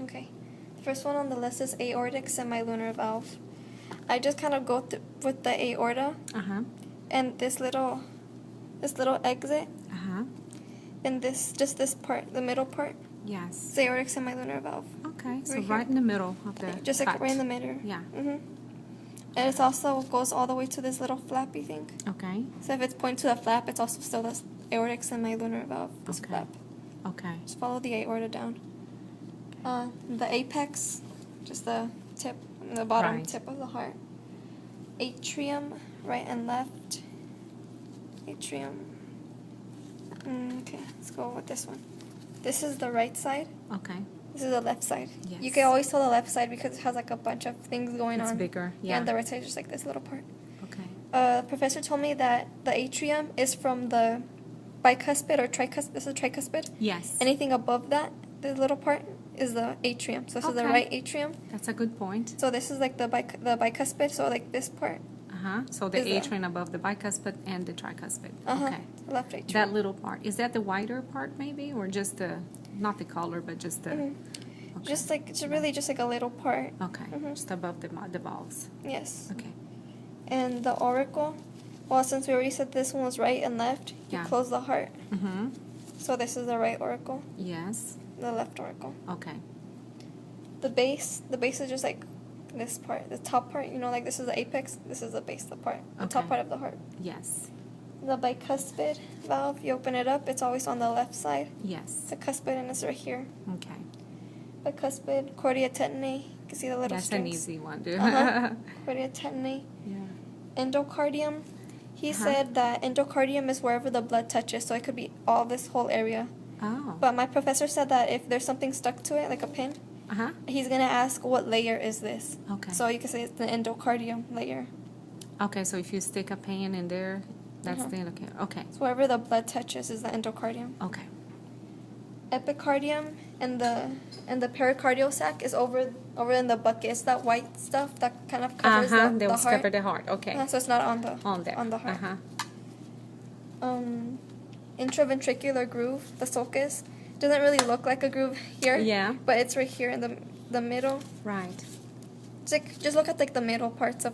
Okay. The first one on the list is aortic semilunar valve. I just kind of go with the aorta. And this little exit. And this part, the middle part. Yes. It's aortic semilunar valve. Okay. So right in the middle of the just like right in the middle. Yeah. And it also goes all the way to this little flappy thing. Okay. So if it's pointing to the flap, it's also still the aortic semilunar valve. This flap. Okay. Just follow the aorta down. The apex, just the tip, the bottom tip of the heart. Atrium, right and left. Atrium. Okay, let's go with this one. This is the right side. Okay. This is the left side. Yes. You can always tell the left side because it has like a bunch of things going on. It's bigger. Yeah. And the right side is just like this little part. Okay. Professor told me that the atrium is from the bicuspid or tricuspid. This is tricuspid. Yes. Anything above that, this little part, is the atrium. So this is the right atrium. That's a good point. So this is like the bicuspid. So like this part. So the atrium above the bicuspid and the tricuspid. Okay. Left atrium. That little part, is that the wider part maybe, or just the, not the collar, but just the? Okay. Just like, it's really just like a little part. Okay. Just above the valves. Yes. Okay. And the auricle, well, since we already said this one was right and left, you close the heart. So this is the right auricle. Yes. The left auricle. Okay. The base is just like this part, the top part, you know, like this is the apex, this is the base, the top part of the heart. Yes. The bicuspid valve, you open it up, it's always on the left side. Yes. The cuspid, and it's right here. Okay. Bicuspid, cordia tetani, you can see the little That's strings. an easy one, dude. Cordia tetani. Yeah. Endocardium, he said that endocardium is wherever the blood touches, so it could be all this whole area. Oh. But my professor said that if there's something stuck to it, like a pin, he's going to ask what layer is this. Okay. So you can say it's the endocardium layer. Okay, so if you stick a pin in there, that's the endocardium. Okay. So wherever the blood touches is the endocardium. Okay. Epicardium and the pericardial sac is over in the bucket. It's that white stuff that kind of covers the heart. Cover the heart. Okay. So it's not on the heart. Intraventricular groove, the sulcus, doesn't really look like a groove here. Yeah. But it's right here in the middle. Right. It's like, just look at like the middle parts of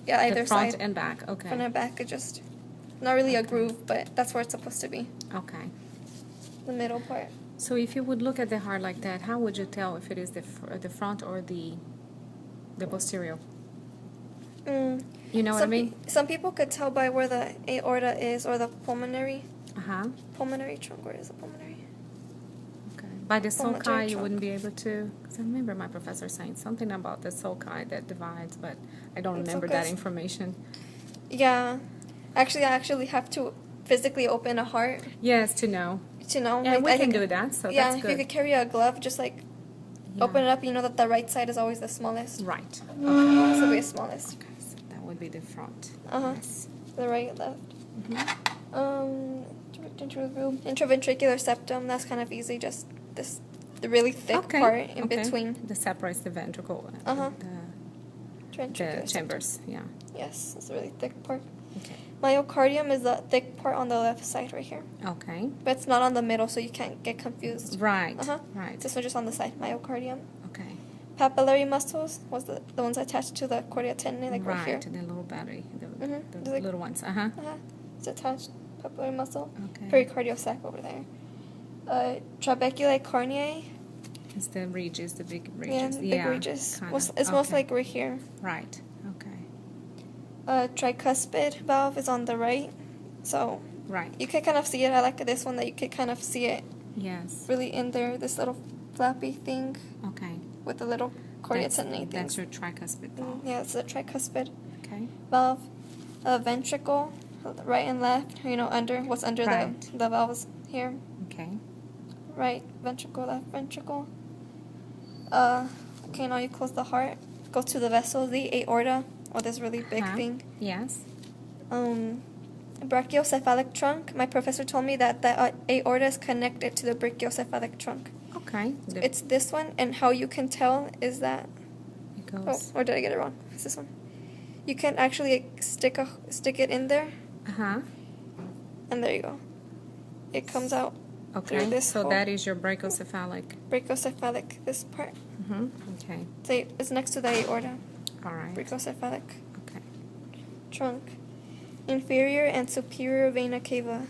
either side. Front and back. Okay. Front and back. It just not really a groove, but that's where it's supposed to be. Okay. The middle part. So if you would look at the heart like that, how would you tell if it is the front or the posterior? You know what I mean? Some people could tell by where the aorta is or the pulmonary. Pulmonary trunk. Where is the pulmonary? Okay. By the sulci, you wouldn't be able to. Because I remember my professor saying something about the sulci that divides, but I don't remember that information. Yeah. Actually, I have to physically open a heart. Yes, to know. Yeah, like, we can do that, so that's good. If you could carry a glove, just like open it up, you know that the right side is always the smallest. Right. Okay. This will be the smallest. Okay, so that would be the front. Yes. The right, left. Intraventricular septum, that's kind of easy, just the really thick part in between. That separates the ventricle the chambers, yeah. Yes, it's a really thick part. Okay. Myocardium is the thick part on the left side right here. Okay. But it's not on the middle, so you can't get confused. Right. Right. This one's just on the side, myocardium. Okay. Papillary muscles was the ones attached to the cordia tetani, like right here. Right, the little battery, the little ones. It's attached, papillary muscle. Okay. Pericardial sac over there. Trabeculae carneae. It's the ridges, the big ridges. Yeah, big ridges. It's mostly like right here. Right. Okay. Tricuspid valve is on the right, so you can kind of see it. I like this one that you can kind of see it. Yes. Really in there, this little flappy thing. Okay. With the little cordia tetani. That's your tricuspid valve. Yeah, it's the tricuspid valve. Ventricle, right and left. You know, what's under the valves here. Okay. Right ventricle, left ventricle. Okay, now you close the heart. Go to the vessel, the aorta. Oh, this really big thing. Yes. Brachiocephalic trunk. My professor told me that the aorta is connected to the brachiocephalic trunk. Okay. It's this one, and how you can tell is that. It goes. Oh, or did I get it wrong? It's this one. You can actually stick it in there. And there you go. It comes out Okay, this so hole. that is your brachiocephalic. Brachiocephalic, this part. Mm-hmm. Okay. It's next to the aorta. All right. Brachiocephalic. Okay. Trunk. Inferior and superior vena cava.